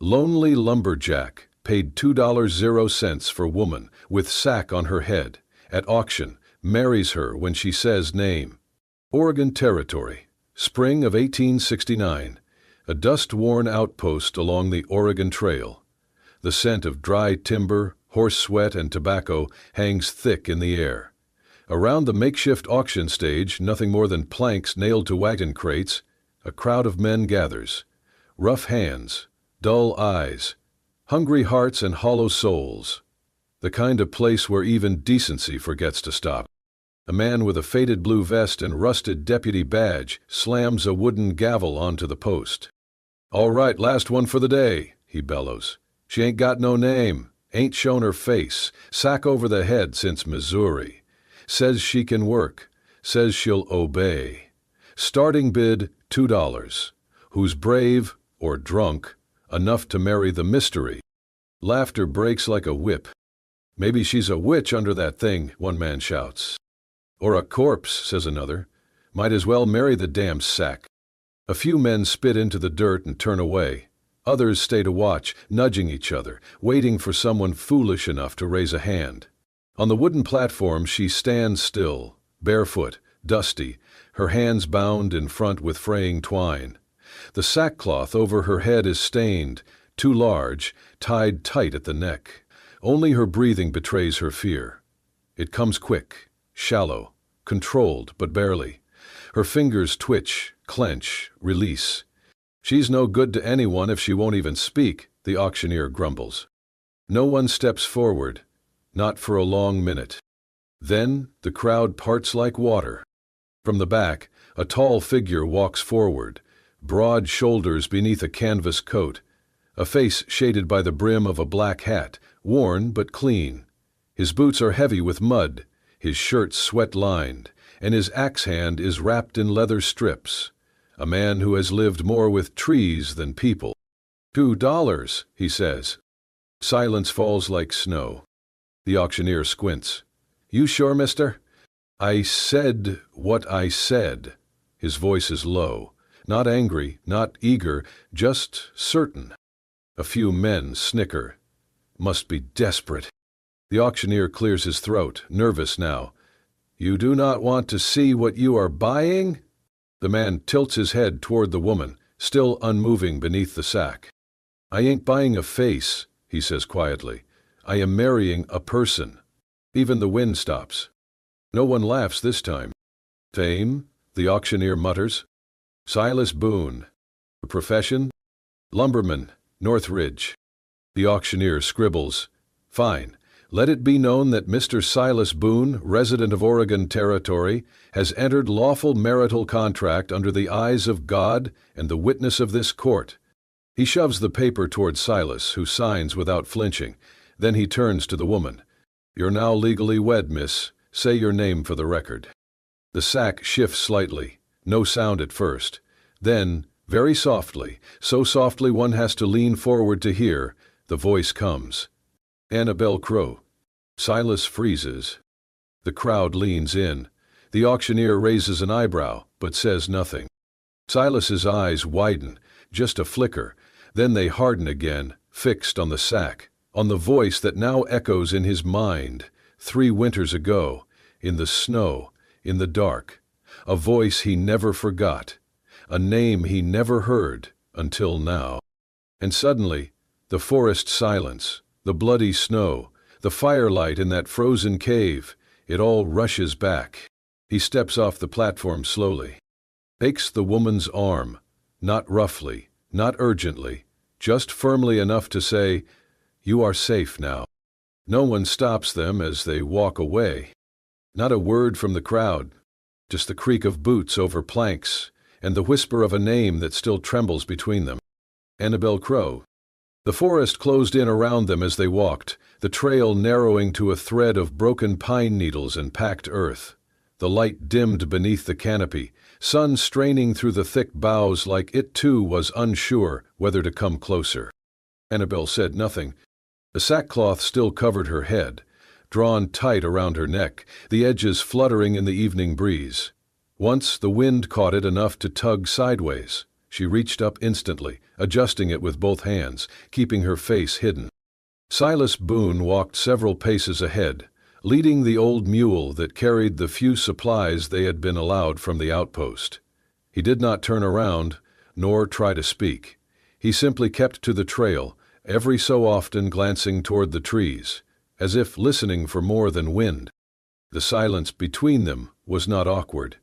Lonely lumberjack, paid $2.00 for woman, with sack on her head. At auction, marries her when she says name. Oregon Territory, spring of 1869. A dust-worn outpost along the Oregon Trail. The scent of dry timber, horse sweat, and tobacco hangs thick in the air. Around the makeshift auction stage, nothing more than planks nailed to wagon crates, a crowd of men gathers. Rough hands, dull eyes, hungry hearts and hollow souls. The kind of place where even decency forgets to stop. A man with a faded blue vest and rusted deputy badge slams a wooden gavel onto the post. "All right, last one for the day," he bellows. "She ain't got no name, ain't shown her face, sack over the head since Missouri. Says she can work, says she'll obey. Starting bid, $2. Who's brave, or drunk, enough to marry the mystery?" Laughter breaks like a whip. "Maybe she's a witch under that thing," one man shouts. "Or a corpse," says another. "Might as well marry the damn sack." A few men spit into the dirt and turn away. Others stay to watch, nudging each other, waiting for someone foolish enough to raise a hand. On the wooden platform she stands still, barefoot, dusty, her hands bound in front with fraying twine. The sackcloth over her head is stained, too large, tied tight at the neck. Only her breathing betrays her fear. It comes quick, shallow, controlled, but barely. Her fingers twitch, clench, release. "She's no good to anyone if she won't even speak," the auctioneer grumbles. No one steps forward, not for a long minute. Then the crowd parts like water. From the back, a tall figure walks forward, broad shoulders beneath a canvas coat, a face shaded by the brim of a black hat, worn but clean. His boots are heavy with mud, his shirt sweat-lined, and his axe hand is wrapped in leather strips. A man who has lived more with trees than people. $2, he says. Silence falls like snow. The auctioneer squints. "You sure, mister?" "I said what I said." His voice is low, not angry, not eager, just certain. A few men snicker. Must be desperate. The auctioneer clears his throat, nervous now. "You do not want to see what you are buying?" The man tilts his head toward the woman, still unmoving beneath the sack. "I ain't buying a face," he says quietly. "I am marrying a person." Even the wind stops. No one laughs this time. "Fame?" the auctioneer mutters. "Silas Boone." "Profession?" "Lumberman, Northridge." The auctioneer scribbles. "Fine. Let it be known that Mr. Silas Boone, resident of Oregon Territory, has entered lawful marital contract under the eyes of God and the witness of this court." He shoves the paper toward Silas, who signs without flinching. Then he turns to the woman. "You're now legally wed, miss. Say your name for the record." The sack shifts slightly, no sound at first. Then, very softly, so softly one has to lean forward to hear, the voice comes. "Annabelle Crow." Silas freezes. The crowd leans in. The auctioneer raises an eyebrow, but says nothing. Silas's eyes widen, just a flicker, then they harden again, fixed on the sack, on the voice that now echoes in his mind, 3 winters ago, in the snow, in the dark. A voice he never forgot, a name he never heard, until now. And suddenly, the forest silence, the bloody snow, the firelight in that frozen cave, it all rushes back. He steps off the platform slowly, takes the woman's arm, not roughly, not urgently, just firmly enough to say, "You are safe now." No one stops them as they walk away. Not a word from the crowd, just the creak of boots over planks, and the whisper of a name that still trembles between them. Annabelle Crow. The forest closed in around them as they walked, the trail narrowing to a thread of broken pine needles and packed earth. The light dimmed beneath the canopy, sun straining through the thick boughs like it too was unsure whether to come closer. Annabelle said nothing. The sackcloth still covered her head, drawn tight around her neck, the edges fluttering in the evening breeze. Once the wind caught it enough to tug sideways. She reached up instantly, adjusting it with both hands, keeping her face hidden. Silas Boone walked several paces ahead, leading the old mule that carried the few supplies they had been allowed from the outpost. He did not turn around, nor try to speak. He simply kept to the trail, every so often glancing toward the trees, as if listening for more than wind. The silence between them was not awkward.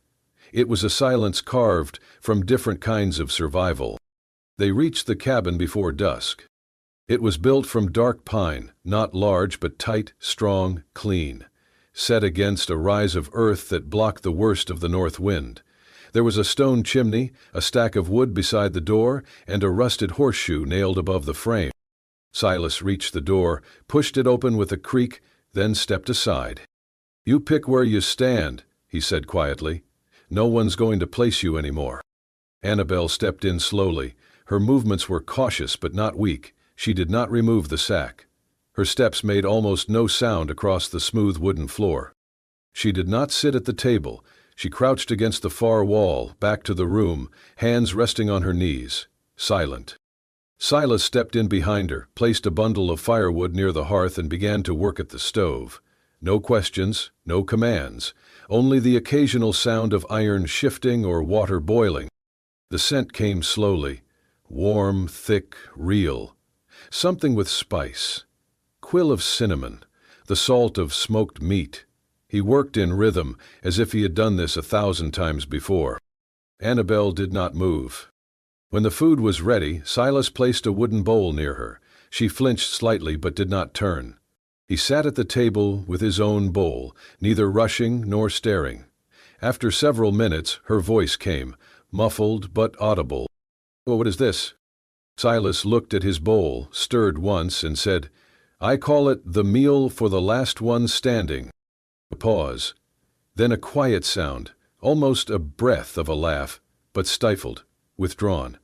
It was a silence carved from different kinds of survival. They reached the cabin before dusk. It was built from dark pine, not large but tight, strong, clean, set against a rise of earth that blocked the worst of the north wind. There was a stone chimney, a stack of wood beside the door, and a rusted horseshoe nailed above the frame. Silas reached the door, pushed it open with a creak, then stepped aside. "You pick where you stand," he said quietly. "No one's going to place you anymore." Annabelle stepped in slowly. Her movements were cautious but not weak. She did not remove the sack. Her steps made almost no sound across the smooth wooden floor. She did not sit at the table. She crouched against the far wall, back to the room, hands resting on her knees, silent. Silas stepped in behind her, placed a bundle of firewood near the hearth and began to work at the stove. No questions, no commands, only the occasional sound of iron shifting or water boiling. The scent came slowly, warm, thick, real. Something with spice. Quill of cinnamon, the salt of smoked meat. He worked in rhythm, as if he had done this 1,000 times before. Annabelle did not move. When the food was ready, Silas placed a wooden bowl near her. She flinched slightly but did not turn. He sat at the table with his own bowl, neither rushing nor staring. After several minutes, her voice came, muffled but audible. "Well, what is this?" Silas looked at his bowl, stirred once, and said, "I call it the meal for the last one standing." A pause. Then a quiet sound, almost a breath of a laugh, but stifled, withdrawn.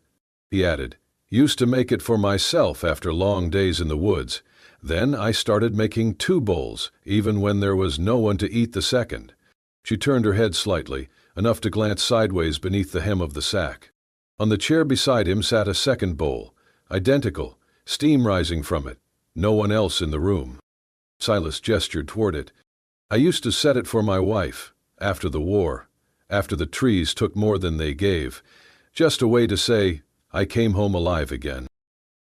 He added, "Used to make it for myself after long days in the woods. Then I started making 2 bowls, even when there was no one to eat the second." She turned her head slightly, enough to glance sideways beneath the hem of the sack. On the chair beside him sat a second bowl, identical, steam rising from it, no one else in the room. Silas gestured toward it. "I used to set it for my wife, after the war, after the trees took more than they gave, just a way to say, I came home alive again."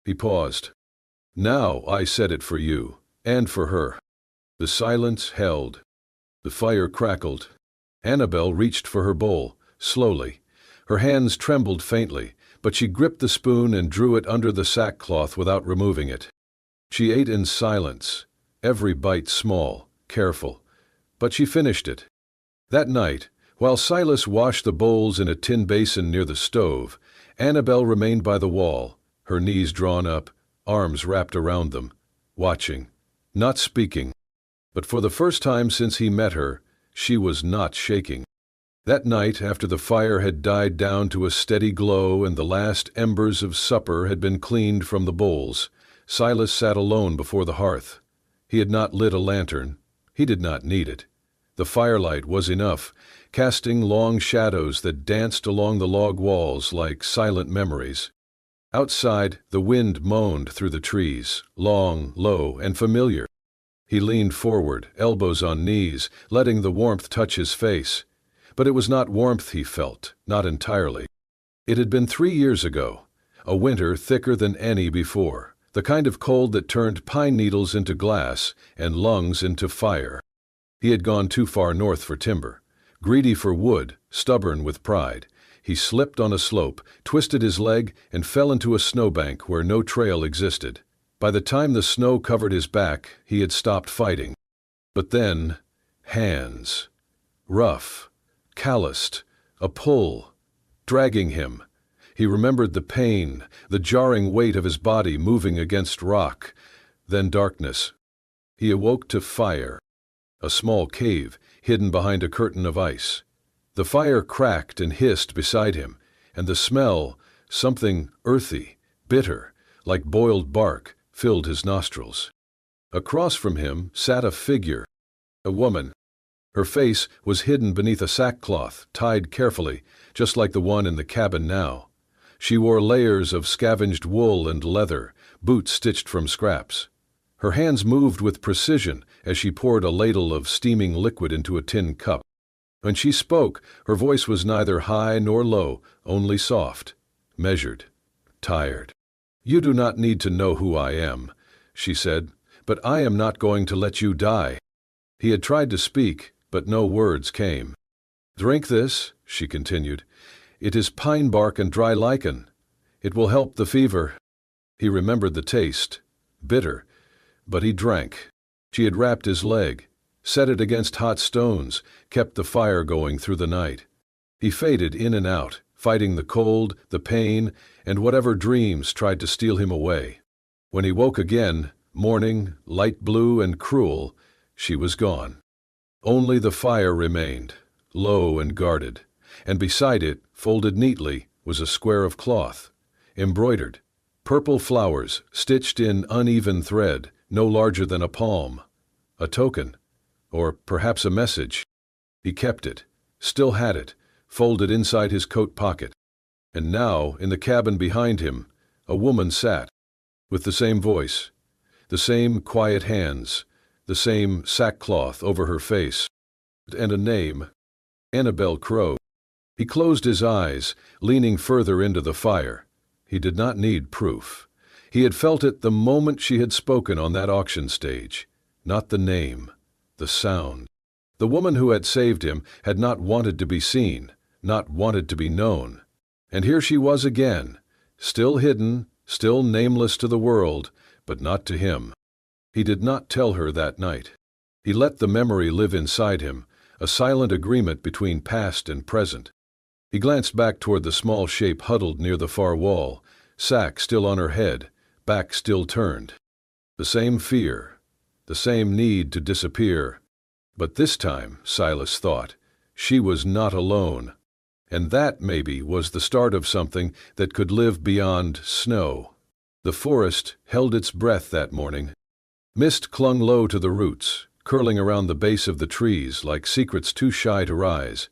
He paused. "Now I set it for you, and for her." The silence held. The fire crackled. Annabelle reached for her bowl, slowly. Her hands trembled faintly, but she gripped the spoon and drew it under the sackcloth without removing it. She ate in silence, every bite small, careful, but she finished it. That night, while Silas washed the bowls in a tin basin near the stove, Annabelle remained by the wall, her knees drawn up, arms wrapped around them, watching, not speaking. But for the first time since he met her, she was not shaking. That night, after the fire had died down to a steady glow and the last embers of supper had been cleaned from the bowls, Silas sat alone before the hearth. He had not lit a lantern. He did not need it. The firelight was enough, casting long shadows that danced along the log walls like silent memories. Outside, the wind moaned through the trees, long, low, and familiar. He leaned forward, elbows on knees, letting the warmth touch his face. But it was not warmth he felt, not entirely. It had been 3 years ago, a winter thicker than any before, the kind of cold that turned pine needles into glass and lungs into fire. He had gone too far north for timber. Greedy for wood, stubborn with pride, he slipped on a slope, twisted his leg, and fell into a snowbank where no trail existed. By the time the snow covered his back, he had stopped fighting. But then, hands. Rough, calloused, a pull, dragging him. He remembered the pain, the jarring weight of his body moving against rock, then darkness. He awoke to fire. A small cave, hidden behind a curtain of ice. The fire cracked and hissed beside him, and the smell, something earthy, bitter, like boiled bark, filled his nostrils. Across from him sat a figure, a woman. Her face was hidden beneath a sackcloth, tied carefully, just like the one in the cabin now. She wore layers of scavenged wool and leather, boots stitched from scraps. Her hands moved with precision as she poured a ladle of steaming liquid into a tin cup. When she spoke, her voice was neither high nor low, only soft, measured, tired. "You do not need to know who I am," she said, "but I am not going to let you die." He had tried to speak, but no words came. "Drink this," she continued. "It is pine bark and dry lichen. It will help the fever." He remembered the taste, bitter, but he drank. She had wrapped his leg, set it against hot stones, kept the fire going through the night. He faded in and out, fighting the cold, the pain, and whatever dreams tried to steal him away. When he woke again, morning, light blue and cruel, she was gone. Only the fire remained, low and guarded, and beside it, folded neatly, was a square of cloth, embroidered, purple flowers stitched in uneven thread, no larger than a palm. A token, or perhaps a message. He kept it, still had it, folded inside his coat pocket. And now, in the cabin behind him, a woman sat, with the same voice, the same quiet hands, the same sackcloth over her face, and a name, Annabel Crow. He closed his eyes, leaning further into the fire. He did not need proof. He had felt it the moment she had spoken on that auction stage. Not the name, the sound. The woman who had saved him had not wanted to be seen, not wanted to be known. And here she was again, still hidden, still nameless to the world, but not to him. He did not tell her that night. He let the memory live inside him, a silent agreement between past and present. He glanced back toward the small shape huddled near the far wall, sack still on her head, back still turned. The same fear, the same need to disappear. But this time, Silas thought, she was not alone. And that, maybe, was the start of something that could live beyond snow. The forest held its breath that morning. Mist clung low to the roots, curling around the base of the trees like secrets too shy to rise.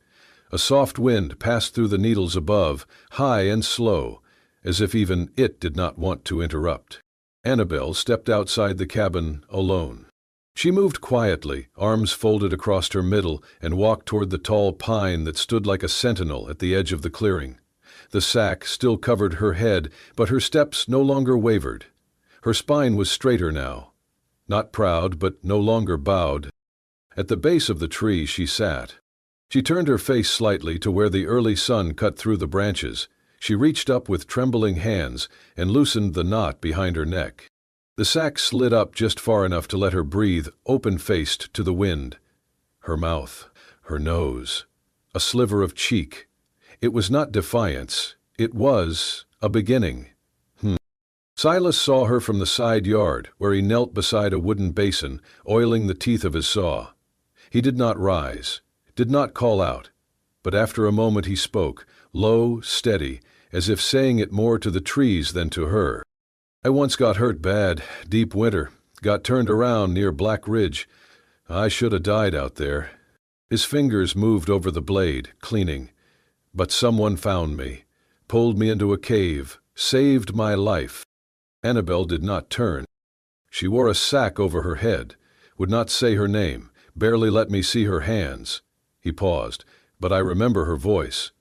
A soft wind passed through the needles above, high and slow, as if even it did not want to interrupt. Annabel stepped outside the cabin alone. She moved quietly, arms folded across her middle, and walked toward the tall pine that stood like a sentinel at the edge of the clearing. The sack still covered her head, but her steps no longer wavered. Her spine was straighter now. Not proud, but no longer bowed. At the base of the tree she sat. She turned her face slightly to where the early sun cut through the branches. She reached up with trembling hands and loosened the knot behind her neck. The sack slid up just far enough to let her breathe, open-faced to the wind. Her mouth, her nose, a sliver of cheek. It was not defiance. It was a beginning. Silas saw her from the side yard, where he knelt beside a wooden basin, oiling the teeth of his saw. He did not rise, did not call out, but after a moment he spoke, low, steady, as if saying it more to the trees than to her. "I once got hurt bad, deep winter, got turned around near Black Ridge. I should have died out there." His fingers moved over the blade, cleaning. "But someone found me, pulled me into a cave, saved my life." Annabel did not turn. She wore a sack over her head, would not say her name, barely let me see her hands. He paused, but I remember her voice.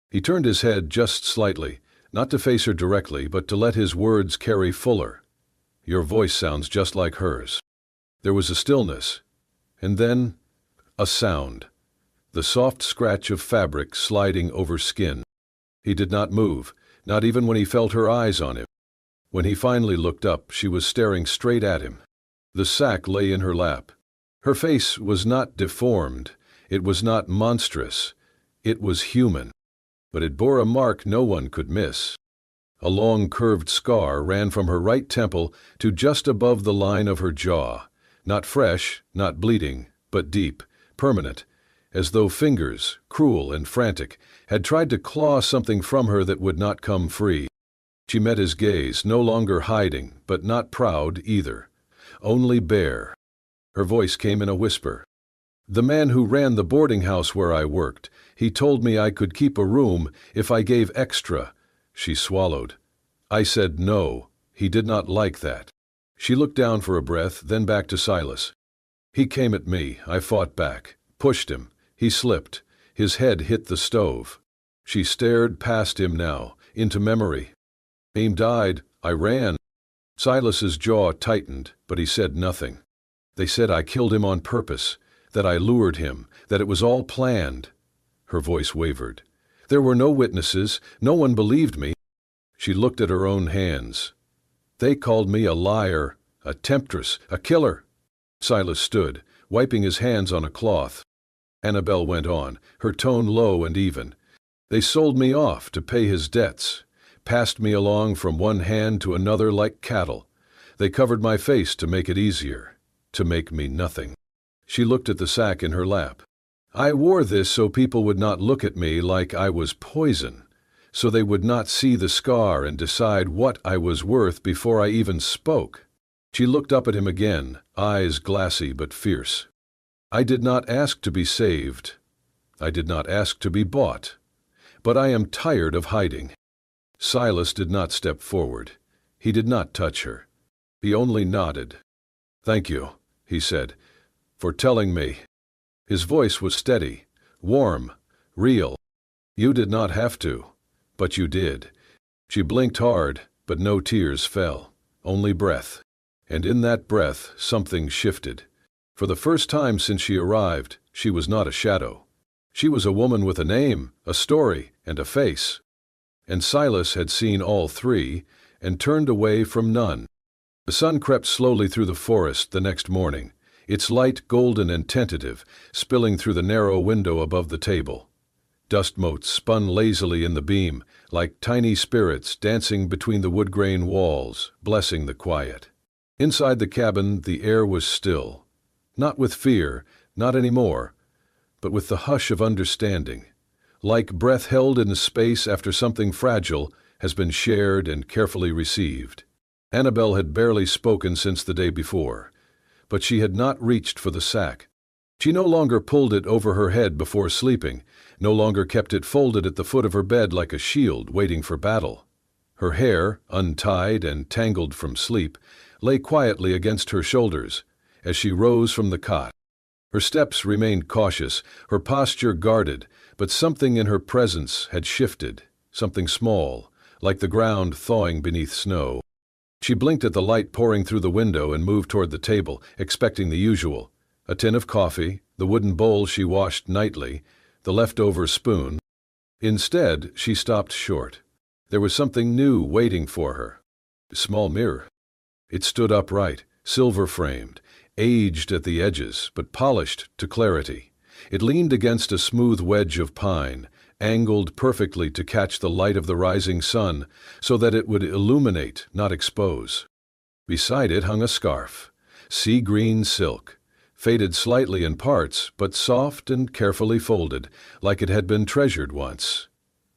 He turned his head just slightly, not to face her directly, but to let his words carry fuller. "Your voice sounds just like hers." There was a stillness, and then a sound, the soft scratch of fabric sliding over skin. He did not move, not even when he felt her eyes on him. When he finally looked up, she was staring straight at him. The sack lay in her lap. Her face was not deformed, it was not monstrous, it was human. But it bore a mark no one could miss. A long curved scar ran from her right temple to just above the line of her jaw, not fresh, not bleeding, but deep, permanent, as though fingers, cruel and frantic, had tried to claw something from her that would not come free. She met his gaze, no longer hiding, but not proud either, only bare. Her voice came in a whisper. "The man who ran the boarding house where I worked, he told me I could keep a room if I gave extra, She swallowed. I said no. He did not like that. She looked down for a breath, then back to Silas. He came at me. I fought back, pushed him. He slipped. His head hit the stove. She stared past him now, into memory. He died. I ran. Silas's jaw tightened, but he said nothing. They said I killed him on purpose, that I lured him, that it was all planned. Her voice wavered. There were no witnesses. No one believed me. She looked at her own hands. They called me a liar, a temptress, a killer. Silas stood, wiping his hands on a cloth. Annabelle went on, her tone low and even. They sold me off to pay his debts, passed me along from one hand to another like cattle. They covered my face to make it easier, to make me nothing. She looked at the sack in her lap. I wore this so people would not look at me like I was poison, so they would not see the scar and decide what I was worth before I even spoke. She looked up at him again, eyes glassy but fierce. I did not ask to be saved. I did not ask to be bought. But I am tired of hiding. Silas did not step forward. He did not touch her. He only nodded. Thank you, he said, for telling me. His voice was steady, warm, real. You did not have to, but you did. She blinked hard, but no tears fell, only breath. And in that breath, something shifted. For the first time since she arrived, she was not a shadow. She was a woman with a name, a story, and a face. And Silas had seen all three, and turned away from none. The sun crept slowly through the forest the next morning, its light golden and tentative, spilling through the narrow window above the table. Dust motes spun lazily in the beam, like tiny spirits dancing between the wood-grain walls, blessing the quiet. Inside the cabin, the air was still. Not with fear, not anymore, but with the hush of understanding, like breath held in space after something fragile has been shared and carefully received. Annabelle had barely spoken since the day before, but she had not reached for the sack. She no longer pulled it over her head before sleeping, no longer kept it folded at the foot of her bed like a shield waiting for battle. Her hair, untied and tangled from sleep, lay quietly against her shoulders as she rose from the cot. Her steps remained cautious, her posture guarded, but something in her presence had shifted, something small, like the ground thawing beneath snow. She blinked at the light pouring through the window and moved toward the table, expecting the usual. A tin of coffee, the wooden bowl she washed nightly, the leftover spoon. Instead, she stopped short. There was something new waiting for her. A small mirror. It stood upright, silver-framed, aged at the edges, but polished to clarity. It leaned against a smooth wedge of pine, angled perfectly to catch the light of the rising sun, so that it would illuminate, not expose. Beside it hung a scarf, sea-green silk, faded slightly in parts, but soft and carefully folded, like it had been treasured once.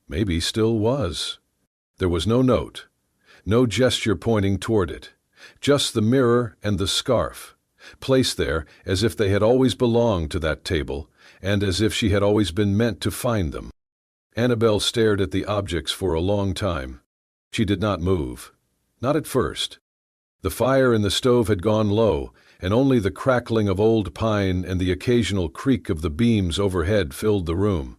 Maybe still was. There was no note, no gesture pointing toward it, just the mirror and the scarf, placed there as if they had always belonged to that table, and as if she had always been meant to find them. Annabelle stared at the objects for a long time. She did not move. Not at first. The fire in the stove had gone low, and only the crackling of old pine and the occasional creak of the beams overhead filled the room.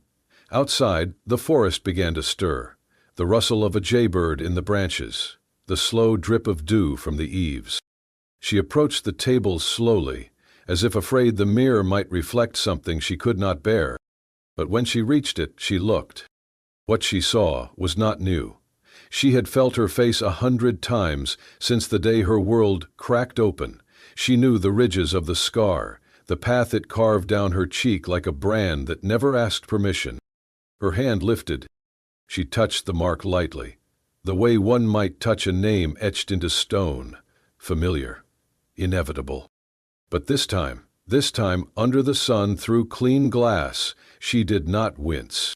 Outside, the forest began to stir, the rustle of a jaybird in the branches, the slow drip of dew from the eaves. She approached the table slowly, as if afraid the mirror might reflect something she could not bear. But when she reached it, she looked. What she saw was not new. She had felt her face 100 times since the day her world cracked open. She knew the ridges of the scar, the path it carved down her cheek like a brand that never asked permission. Her hand lifted. She touched the mark lightly, the way one might touch a name etched into stone, familiar, inevitable. But this time, under the sun through clean glass, she did not wince.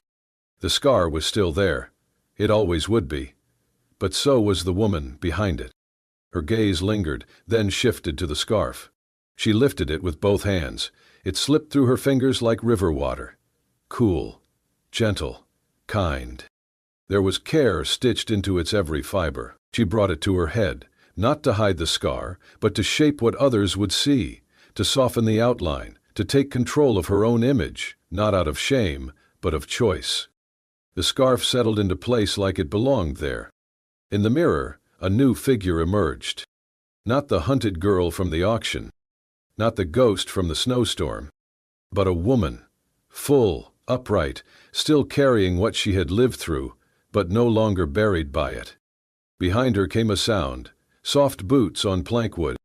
The scar was still there. It always would be. But so was the woman behind it. Her gaze lingered, then shifted to the scarf. She lifted it with both hands. It slipped through her fingers like river water. Cool, gentle, kind. There was care stitched into its every fiber. She brought it to her head, not to hide the scar, but to shape what others would see, to soften the outline, to take control of her own image, not out of shame, but of choice. The scarf settled into place like it belonged there. In the mirror, a new figure emerged. Not the hunted girl from the auction, not the ghost from the snowstorm, but a woman, full, upright, still carrying what she had lived through, but no longer buried by it. Behind her came a sound, soft boots on plankwood.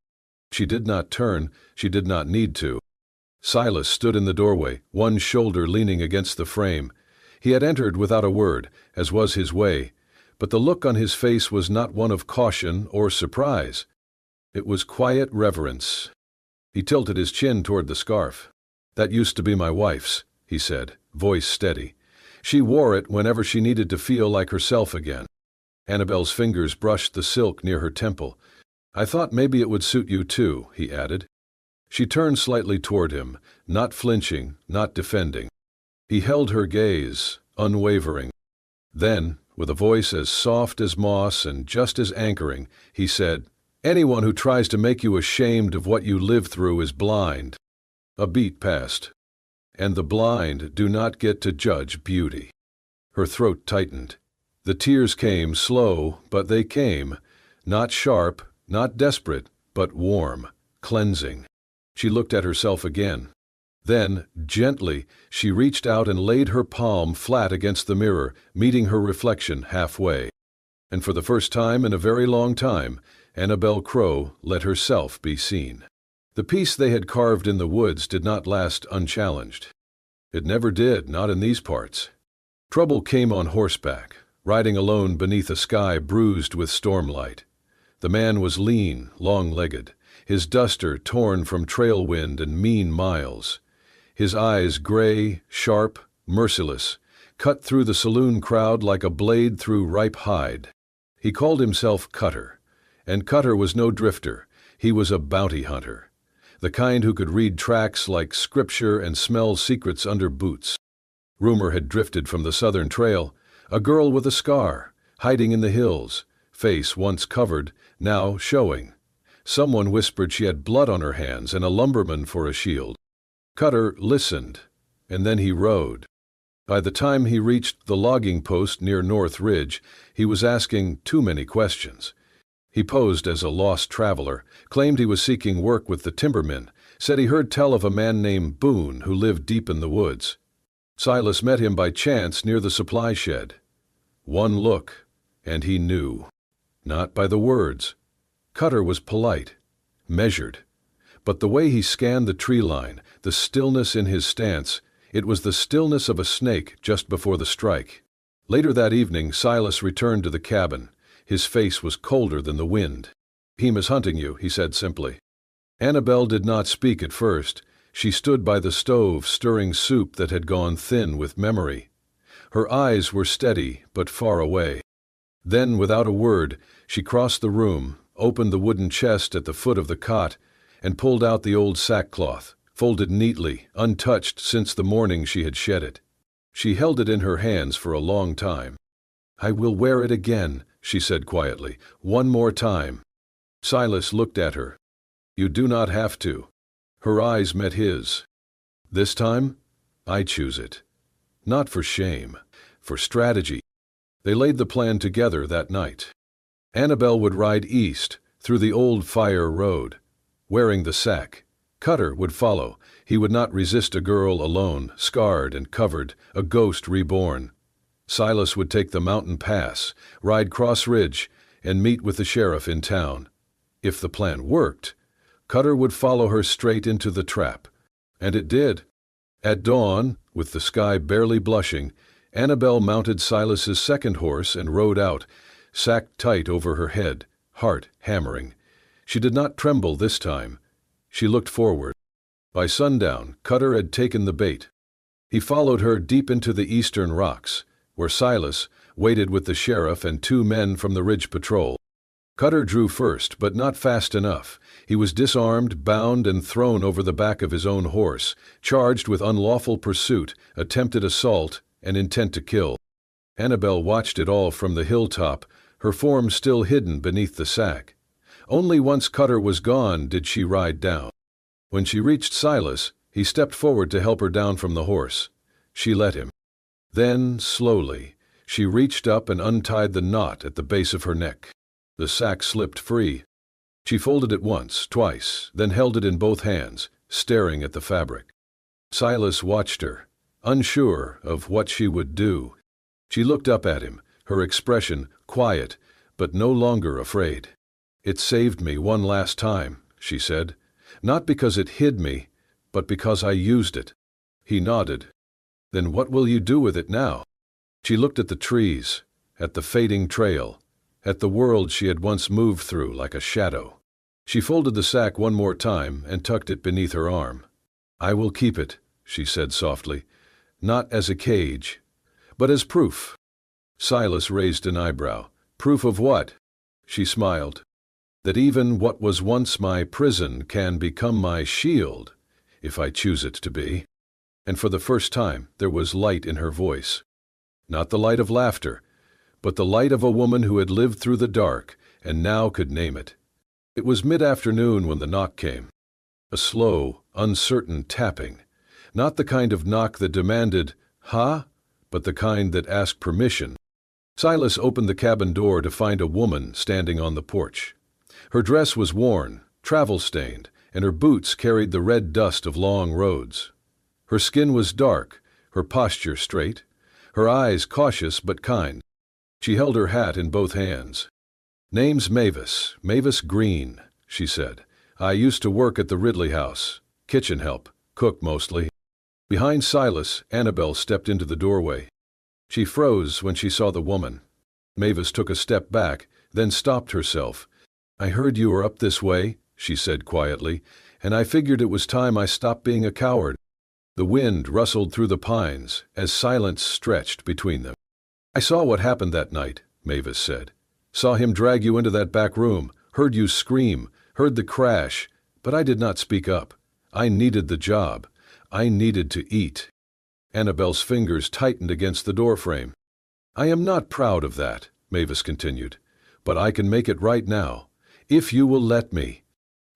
She did not turn, she did not need to. Silas stood in the doorway, one shoulder leaning against the frame. He had entered without a word, as was his way, but the look on his face was not one of caution or surprise. It was quiet reverence. He tilted his chin toward the scarf. "That used to be my wife's," he said, voice steady. "She wore it whenever she needed to feel like herself again." Annabelle's fingers brushed the silk near her temple. "I thought maybe it would suit you too," he added. She turned slightly toward him, not flinching, not defending. He held her gaze, unwavering. Then, with a voice as soft as moss and just as anchoring, he said, "Anyone who tries to make you ashamed of what you lived through is blind." A beat passed. "And the blind do not get to judge beauty." Her throat tightened. The tears came slow, but they came, not sharp, not desperate, but warm, cleansing. She looked at herself again. Then, gently, she reached out and laid her palm flat against the mirror, meeting her reflection halfway. And for the first time in a very long time, Annabelle Crow let herself be seen. The piece they had carved in the woods did not last unchallenged. It never did, not in these parts. Trouble came on horseback, riding alone beneath a sky bruised with stormlight. The man was lean, long-legged, his duster torn from trail wind and mean miles. His eyes gray, sharp, merciless, cut through the saloon crowd like a blade through ripe hide. He called himself Cutter, and Cutter was no drifter. He was a bounty hunter, the kind who could read tracks like scripture and smell secrets under boots. Rumor had drifted from the southern trail, a girl with a scar, hiding in the hills, face once covered, now showing. Someone whispered she had blood on her hands and a lumberman for a shield. Cutter listened, and then he rode. By the time he reached the logging post near North Ridge, he was asking too many questions. He posed as a lost traveler, claimed he was seeking work with the timbermen, said he heard tell of a man named Boone who lived deep in the woods. Silas met him by chance near the supply shed. One look, and he knew. Not by the words. Cutter was polite, measured. But the way he scanned the tree line, the stillness in his stance, it was the stillness of a snake just before the strike. Later that evening, Silas returned to the cabin. His face was colder than the wind. "Heem is hunting you," he said simply. Annabelle did not speak at first. She stood by the stove stirring soup that had gone thin with memory. Her eyes were steady but far away. Then, without a word, she crossed the room, opened the wooden chest at the foot of the cot, and pulled out the old sackcloth, folded neatly, untouched since the morning she had shed it. She held it in her hands for a long time. "I will wear it again," she said quietly, "one more time." Silas looked at her. "You do not have to." Her eyes met his. "This time, I choose it. Not for shame, for strategy." They laid the plan together that night. Annabelle would ride east, through the old fire road, wearing the sack. Cutter would follow. He would not resist a girl alone, scarred and covered, a ghost reborn. Silas would take the mountain pass, ride Cross Ridge, and meet with the sheriff in town. If the plan worked, Cutter would follow her straight into the trap. And it did. At dawn, with the sky barely blushing, Annabelle mounted Silas's second horse and rode out, sack tight over her head, heart hammering. She did not tremble this time. She looked forward. By sundown, Cutter had taken the bait. He followed her deep into the eastern rocks, where Silas waited with the sheriff and 2 men from the Ridge Patrol. Cutter drew first, but not fast enough. He was disarmed, bound, and thrown over the back of his own horse, charged with unlawful pursuit, attempted assault, and intent to kill. Annabel watched it all from the hilltop, her form still hidden beneath the sack. Only once Cutter was gone did she ride down. When she reached Silas, he stepped forward to help her down from the horse. She let him. Then, slowly, she reached up and untied the knot at the base of her neck. The sack slipped free. She folded it once, twice, then held it in both hands, staring at the fabric. Silas watched her, unsure of what she would do. She looked up at him, her expression quiet, but no longer afraid. "It saved me one last time," she said. "Not because it hid me, but because I used it." He nodded. "Then what will you do with it now?" She looked at the trees, at the fading trail, at the world she had once moved through like a shadow. She folded the sack one more time and tucked it beneath her arm. "I will keep it," she said softly, "not as a cage, but as proof." Silas raised an eyebrow. "Proof of what?" She smiled. "That even what was once my prison can become my shield, if I choose it to be." And for the first time there was light in her voice. Not the light of laughter, but the light of a woman who had lived through the dark and now could name it. It was mid-afternoon when the knock came. A slow, uncertain tapping. Not the kind of knock that demanded, "Ha?" but the kind that asked permission. Silas opened the cabin door to find a woman standing on the porch. Her dress was worn, travel-stained, and her boots carried the red dust of long roads. Her skin was dark, her posture straight, her eyes cautious but kind. She held her hat in both hands. "Name's Mavis Green," she said. "I used to work at the Ridley House. Kitchen help, cook mostly." Behind Silas, Annabel stepped into the doorway. She froze when she saw the woman. Mavis took a step back, then stopped herself. "I heard you were up this way," she said quietly, "and I figured it was time I stopped being a coward." The wind rustled through the pines as silence stretched between them. "I saw what happened that night," Mavis said. "Saw him drag you into that back room, heard you scream, heard the crash, but I did not speak up. I needed the job. I needed to eat." Annabel's fingers tightened against the doorframe. "I am not proud of that," Mavis continued, "but I can make it right now, if you will let me."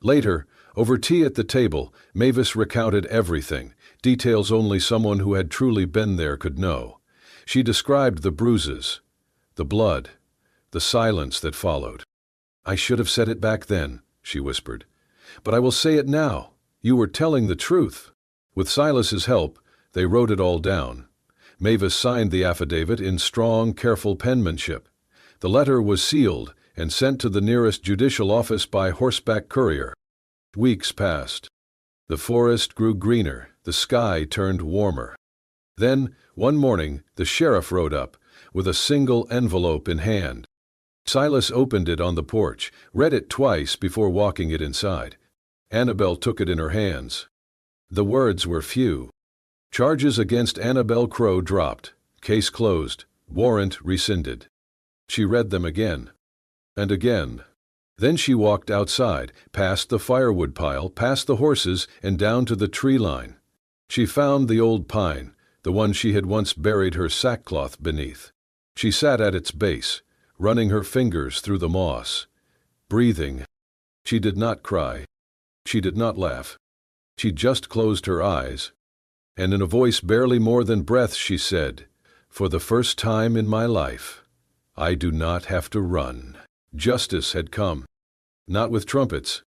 Later, over tea at the table, Mavis recounted everything, details only someone who had truly been there could know. She described the bruises, the blood, the silence that followed. "I should have said it back then," she whispered. "But I will say it now. You were telling the truth." With Silas's help, they wrote it all down. Mavis signed the affidavit in strong, careful penmanship. The letter was sealed and sent to the nearest judicial office by horseback courier. Weeks passed. The forest grew greener, the sky turned warmer. Then, one morning, the sheriff rode up, with a single envelope in hand. Silas opened it on the porch, read it twice before walking it inside. Annabel took it in her hands. The words were few. Charges against Annabel Crow dropped. Case closed. Warrant rescinded. She read them again. And again. Then she walked outside, past the firewood pile, past the horses, and down to the tree line. She found the old pine, the one she had once buried her sackcloth beneath. She sat at its base, running her fingers through the moss, breathing. She did not cry. She did not laugh. She just closed her eyes. And in a voice barely more than breath she said, "For the first time in my life, I do not have to run." Justice had come. Not with trumpets,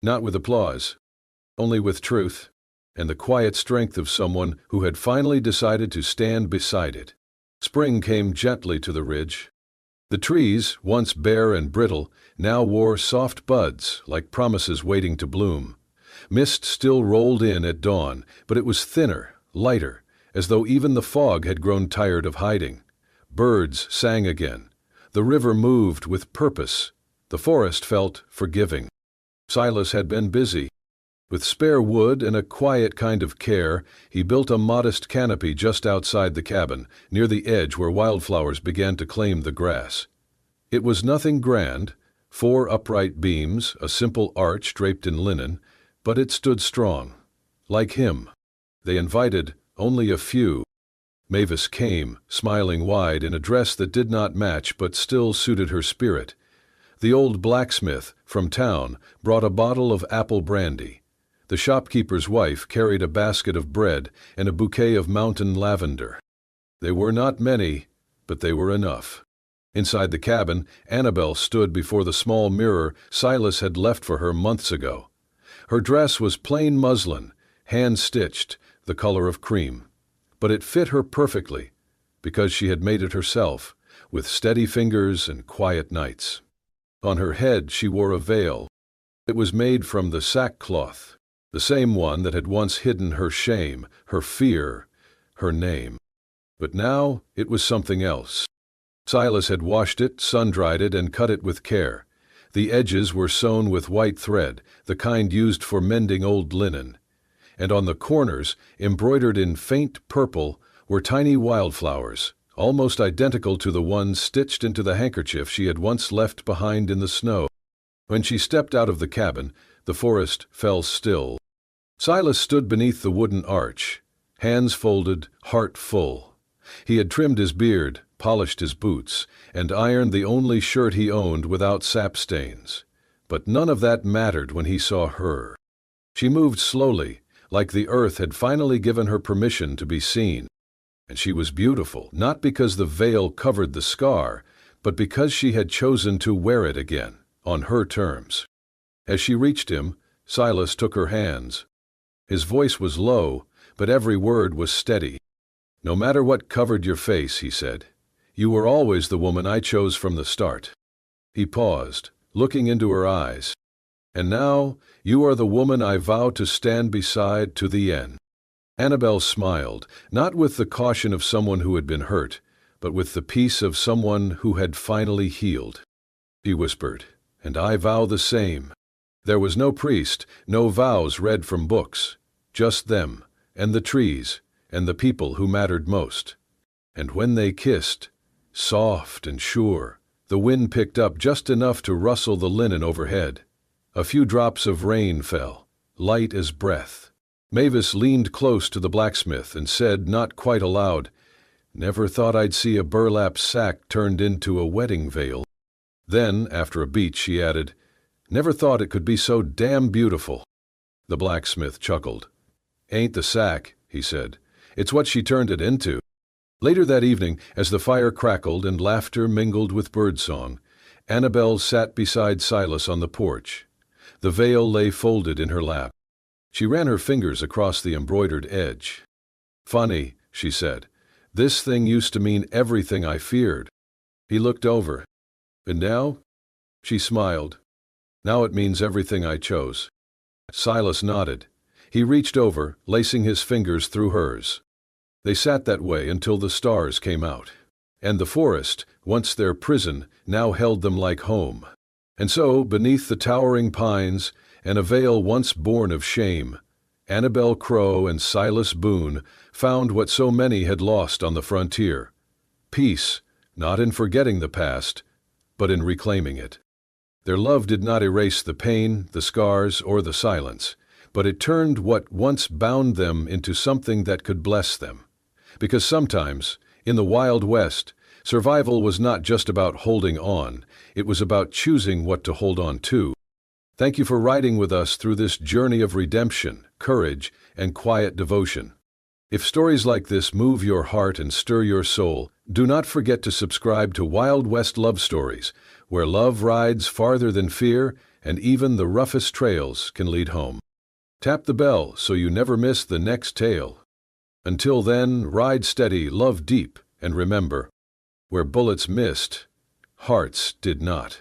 not with applause, only with truth, and the quiet strength of someone who had finally decided to stand beside it. Spring came gently to the ridge. The trees, once bare and brittle, now wore soft buds like promises waiting to bloom. Mist still rolled in at dawn, but it was thinner, lighter, as though even the fog had grown tired of hiding. Birds sang again. The river moved with purpose. The forest felt forgiving. Silas had been busy. With spare wood and a quiet kind of care, he built a modest canopy just outside the cabin, near the edge where wildflowers began to claim the grass. It was nothing grand, 4 upright beams, a simple arch draped in linen, but it stood strong. Like him. They invited only a few. Mavis came, smiling wide in a dress that did not match but still suited her spirit. The old blacksmith, from town, brought a bottle of apple brandy. The shopkeeper's wife carried a basket of bread and a bouquet of mountain lavender. They were not many, but they were enough. Inside the cabin, Annabel stood before the small mirror Silas had left for her months ago. Her dress was plain muslin, hand-stitched, the color of cream. But it fit her perfectly, because she had made it herself, with steady fingers and quiet nights. On her head she wore a veil. It was made from the sackcloth, the same one that had once hidden her shame, her fear, her name. But now it was something else. Silas had washed it, sun-dried it, and cut it with care. The edges were sewn with white thread, the kind used for mending old linen. And on the corners, embroidered in faint purple, were tiny wildflowers, almost identical to the ones stitched into the handkerchief she had once left behind in the snow. When she stepped out of the cabin, the forest fell still. Silas stood beneath the wooden arch, hands folded, heart full. He had trimmed his beard, polished his boots, and ironed the only shirt he owned without sap stains. But none of that mattered when he saw her. She moved slowly, like the earth had finally given her permission to be seen. And she was beautiful, not because the veil covered the scar, but because she had chosen to wear it again, on her terms. As she reached him, Silas took her hands. His voice was low, but every word was steady. "No matter what covered your face," he said, "you were always the woman I chose from the start." He paused, looking into her eyes. "And now, you are the woman I vow to stand beside to the end." Annabel smiled, not with the caution of someone who had been hurt, but with the peace of someone who had finally healed. She whispered, "And I vow the same." There was no priest, no vows read from books, just them, and the trees, and the people who mattered most. And when they kissed, soft and sure, the wind picked up just enough to rustle the linen overhead. A few drops of rain fell, light as breath. Mavis leaned close to the blacksmith and said, not quite aloud, "Never thought I'd see a burlap sack turned into a wedding veil." Then, after a beat, she added, "Never thought it could be so damn beautiful." The blacksmith chuckled. "Ain't the sack," he said. "It's what she turned it into." Later that evening, as the fire crackled and laughter mingled with birdsong, Annabel sat beside Silas on the porch. The veil lay folded in her lap. She ran her fingers across the embroidered edge. "Funny," she said. "This thing used to mean everything I feared." He looked over. "And now?" She smiled. "Now it means everything I chose." Silas nodded. He reached over, lacing his fingers through hers. They sat that way until the stars came out. And the forest, once their prison, now held them like home. And so, beneath the towering pines, and a veil once born of shame, Annabel Crow and Silas Boone found what so many had lost on the frontier. Peace, not in forgetting the past, but in reclaiming it. Their love did not erase the pain, the scars, or the silence, but it turned what once bound them into something that could bless them. Because sometimes, in the Wild West, survival was not just about holding on, it was about choosing what to hold on to. Thank you for riding with us through this journey of redemption, courage, and quiet devotion. If stories like this move your heart and stir your soul, do not forget to subscribe to Wild West Love Stories, where love rides farther than fear, and even the roughest trails can lead home. Tap the bell so you never miss the next tale. Until then, ride steady, love deep, and remember, where bullets missed, hearts did not.